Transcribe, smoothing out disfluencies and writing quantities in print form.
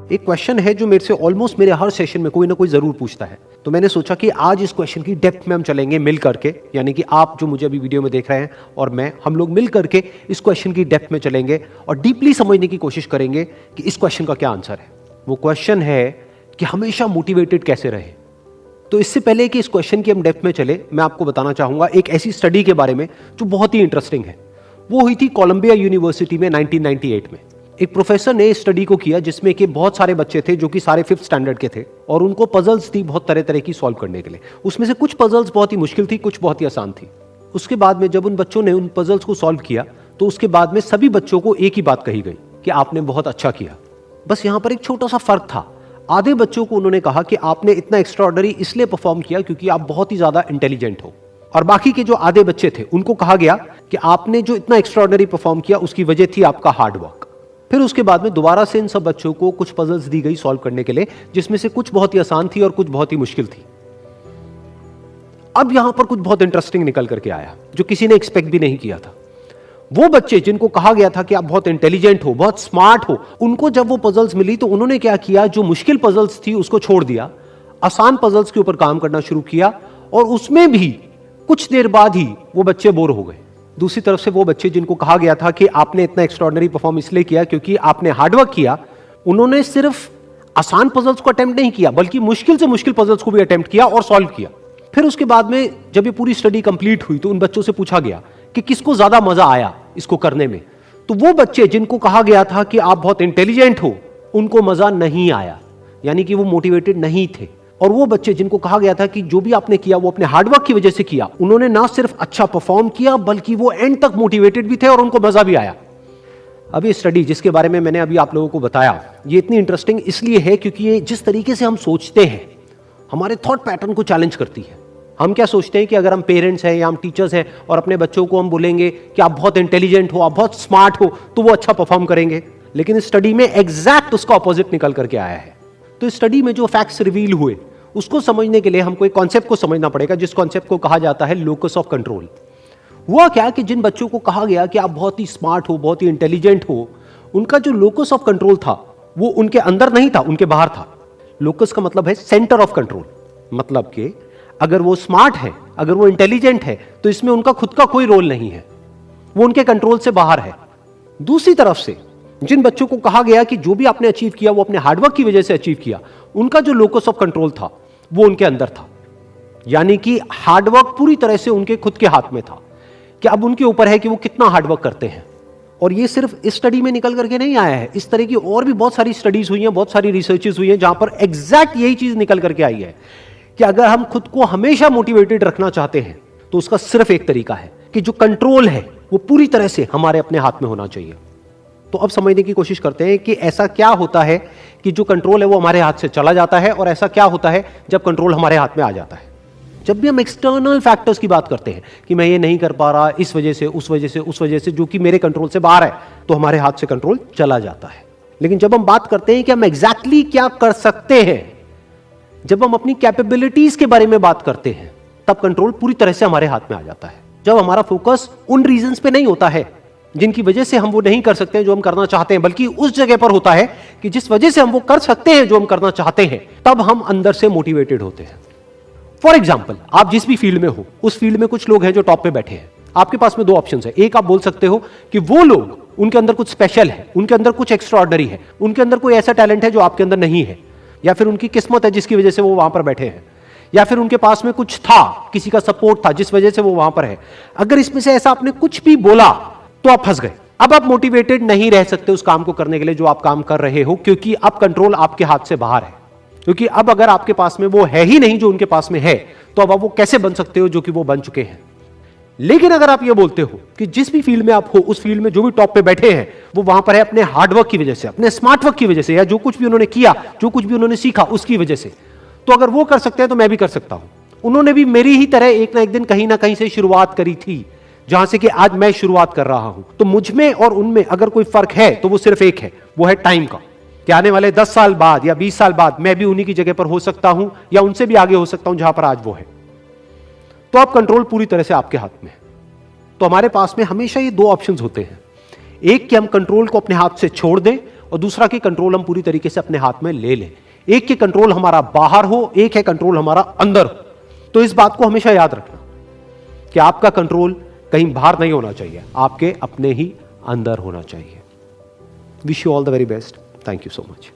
एक क्वेश्चन है जो मेरे से ऑलमोस्ट मेरे हर सेशन में कोई ना कोई जरूर पूछता है, तो मैंने सोचा कि आज इस क्वेश्चन की डेप्थ में हम चलेंगे मिल करके, यानी कि आप जो मुझे अभी वीडियो में देख रहे हैं और मैं, हम लोग मिल करके इस क्वेश्चन की डेप्थ में चलेंगे और डीपली समझने की कोशिश करेंगे कि इस क्वेश्चन का क्या आंसर है। वो क्वेश्चन है कि हमेशा मोटिवेटेड कैसे रहे। तो इससे पहले कि इस क्वेश्चन की हम डेप्थ में चले, मैं आपको बताना चाहूंगा एक ऐसी स्टडी के बारे में जो बहुत ही इंटरेस्टिंग है। वो हुई थी कोलंबिया यूनिवर्सिटी में 1998 में। एक प्रोफेसर ने स्टडी को किया जिसमें कि बहुत सारे बच्चे थे जो कि सारे 5th स्टैंडर्ड के थे और उनको पजल्स थी बहुत तरह तरह की सॉल्व करने के लिए। उसमें से कुछ पजल्स बहुत ही मुश्किल थी, कुछ बहुत ही आसान थी। उसके बाद में जब उन बच्चों ने उन पजल्स को सॉल्व किया तो उसके बाद में सभी बच्चों को एक ही बात कही गई कि आपने बहुत अच्छा किया। बस यहां पर एक छोटा सा फर्क था। आधे बच्चों को उन्होंने कहा कि आपने इतना एक्स्ट्राऑर्डिनरी इसलिए परफॉर्म किया क्योंकि आप बहुत ही ज्यादा इंटेलिजेंट हो, और बाकी के जो आधे बच्चे थे उनको कहा गया कि आपने जो इतना एक्स्ट्राऑर्डिनरी परफॉर्म किया उसकी वजह थी आपका हार्ड वर्क। फिर उसके बाद में दोबारा से इन सब बच्चों को कुछ पजल्स दी गई सॉल्व करने के लिए, जिसमें से कुछ बहुत ही आसान थी और कुछ बहुत ही मुश्किल थी। अब यहां पर कुछ बहुत इंटरेस्टिंग निकल करके आया जो किसी ने एक्सपेक्ट भी नहीं किया था। वो बच्चे जिनको कहा गया था कि आप बहुत इंटेलिजेंट हो, बहुत स्मार्ट हो, उनको जब वो पजल्स मिली तो उन्होंने क्या किया, जो मुश्किल पजल्स थी उसको छोड़ दिया, आसान पजल्स के ऊपर काम करना शुरू किया, और उसमें भी कुछ देर बाद ही वो बच्चे बोर हो गए। दूसरी तरफ से वो बच्चे जिनको कहा गया था कि आपने इतना एक्स्ट्राऑर्डिनरी परफॉर्म इसलिए किया क्योंकि आपने हार्डवर्क किया, उन्होंने सिर्फ आसान पजल्स को अटेम्प्ट नहीं किया बल्कि मुश्किल से मुश्किल पजल्स को भी अटेम्प्ट किया और सॉल्व किया। फिर उसके बाद में जब ये पूरी स्टडी कंप्लीट हुई तो उन बच्चों से पूछा गया कि किसको ज्यादा मजा आया इसको करने में। तो वो बच्चे जिनको कहा गया था कि आप बहुत इंटेलिजेंट हो, उनको मजा नहीं आया, यानी कि वो मोटिवेटेड नहीं थे। और वो बच्चे जिनको कहा गया था कि जो भी आपने किया वो अपने हार्डवर्क की वजह से किया, उन्होंने ना सिर्फ अच्छा परफॉर्म किया बल्कि वो एंड तक मोटिवेटेड भी थे और उनको मजा भी आया। अब ये स्टडी जिसके बारे में मैंने अभी आप लोगों को बताया, ये इतनी इंटरेस्टिंग इसलिए है क्योंकि ये जिस तरीके से हम सोचते हैं हमारे थॉट पैटर्न को चैलेंज करती है। हम क्या सोचते हैं कि अगर हम पेरेंट्स हैं या हम टीचर्स हैं और अपने बच्चों को हम बोलेंगे कि आप बहुत इंटेलिजेंट हो, आप बहुत स्मार्ट हो, तो वो अच्छा परफॉर्म करेंगे। लेकिन इस स्टडी में एग्जैक्ट उसका ऑपोजिट निकल करके आया है। तो इस स्टडी में जो फैक्ट्स रिवील हुए उसको समझने के लिए हमको एक कॉन्सेप्ट को समझना पड़ेगा, जिस कॉन्सेप्ट को कहा जाता है लोकस ऑफ कंट्रोल। हुआ क्या कि जिन बच्चों को कहा गया कि आप बहुत ही स्मार्ट हो, बहुत ही इंटेलिजेंट हो, उनका जो लोकस ऑफ कंट्रोल था वो उनके अंदर नहीं था, उनके बाहर था। लोकस का मतलब है सेंटर ऑफ कंट्रोल, मतलब कि अगर वो स्मार्ट है, अगर वो इंटेलिजेंट है, तो इसमें उनका खुद का कोई रोल नहीं है, वो उनके कंट्रोल से बाहर है। दूसरी तरफ से जिन बच्चों को कहा गया कि जो भी आपने अचीव किया वो अपने हार्डवर्क की वजह से अचीव किया, उनका जो लोकस ऑफ कंट्रोल था वो उनके अंदर था, यानी कि हार्डवर्क पूरी तरह से उनके खुद के हाथ में था कि अब उनके ऊपर है कि वो कितना हार्डवर्क करते हैं। और ये सिर्फ इस स्टडी में निकल करके नहीं आया है, इस तरह की और भी बहुत सारी स्टडीज हुई हैं, बहुत सारी रिसर्चेस हुई हैं जहां पर एग्जैक्ट यही चीज निकल करके आई है कि अगर हम खुद को हमेशा मोटिवेटेड रखना चाहते हैं तो उसका सिर्फ एक तरीका है कि जो कंट्रोल है वो पूरी तरह से हमारे अपने हाथ में होना चाहिए। तो अब समझने की कोशिश करते हैं कि ऐसा क्या होता है कि जो कंट्रोल है वो हमारे हाथ से चला जाता है, और ऐसा क्या होता है जब कंट्रोल हमारे हाथ में आ जाता है। जब भी हम एक्सटर्नल फैक्टर्स की बात करते हैं कि मैं ये नहीं कर पा रहा इस वजह से, उस वजह से, उस वजह से, जो कि मेरे कंट्रोल से बाहर है, तो हमारे हाथ से कंट्रोल चला जाता है। लेकिन जब हम बात करते हैं कि हम एग्जैक्टली क्या कर सकते हैं, जब हम अपनी कैपेबिलिटीज के बारे में बात करते हैं, तब कंट्रोल पूरी तरह से हमारे हाथ में आ जाता है। जब हमारा फोकस उन रीजंस पे नहीं होता है जिनकी वजह से हम वो नहीं कर सकते जो हम करना चाहते हैं, बल्कि उस जगह पर होता है कि जिस वजह से हम वो कर सकते हैं जो हम करना चाहते हैं, तब हम अंदर से मोटिवेटेड होते हैं। फॉर एग्जाम्पल, आप जिस भी फील्ड में हो, उस फील्ड में कुछ लोग हैं जो टॉप पे बैठे हैं। आपके पास में दो ऑप्शन है। एक, आप बोल सकते हो कि वो लोग, उनके अंदर कुछ स्पेशल है, उनके अंदर कुछ एक्स्ट्राऑर्डिनरी है, उनके अंदर कोई ऐसा टैलेंट है जो आपके अंदर नहीं है, या फिर उनकी किस्मत है जिसकी वजह से वो वहां पर बैठे हैं, या फिर उनके पास में कुछ था, किसी का सपोर्ट था जिस वजह से वो वहां पर है। अगर इसमें से ऐसा आपने कुछ भी बोला तो आप फंस गए। अब आप मोटिवेटेड नहीं रह सकते उस काम को करने के लिए जो आप काम कर रहे हो, क्योंकि अब कंट्रोल आपके हाथ से बाहर है। क्योंकि अब अगर आपके पास में वो है ही नहीं जो उनके पास में है, तो अब आप वो कैसे बन सकते हो जो कि वो बन चुके हैं। लेकिन अगर आप ये बोलते हो कि जिस भी फील्ड में आप हो, उस फील्ड में जो भी टॉप पे बैठे हैं वो वहां पर है अपने हार्डवर्क की वजह से, अपने स्मार्ट वर्क की वजह से, या जो कुछ भी उन्होंने किया, जो कुछ भी उन्होंने सीखा उसकी वजह से, तो अगर वो कर सकते हैं तो मैं भी कर सकता हूं। उन्होंने भी मेरी ही तरह एक ना एक दिन कहीं ना कहीं से शुरुआत करी थी, जहां से कि आज मैं शुरुआत कर रहा हूं। तो मुझ में और उनमें अगर कोई फर्क है तो वो सिर्फ एक है, वो है टाइम का, कि आने वाले 10 साल बाद या 20 साल बाद मैं भी उन्हीं की जगह पर हो सकता हूं या उनसे भी आगे हो सकता हूं जहां पर आज वो है। तो अब कंट्रोल पूरी तरह से आपके हाथ में है। तो हमारे पास में हमेशा ये दो ऑप्शंस होते हैं, एक कि हम कंट्रोल को अपने हाथ से छोड़ दें और दूसरा कि कंट्रोल हम पूरी तरीके से अपने हाथ में ले लें। एक के कंट्रोल हमारा बाहर हो, एक है कंट्रोल हमारा अंदर हो। तो इस बात को हमेशा याद रखना कि आपका कंट्रोल कहीं बाहर नहीं होना चाहिए, आपके अपने ही अंदर होना चाहिए। Wish you all the very best. Thank you so much.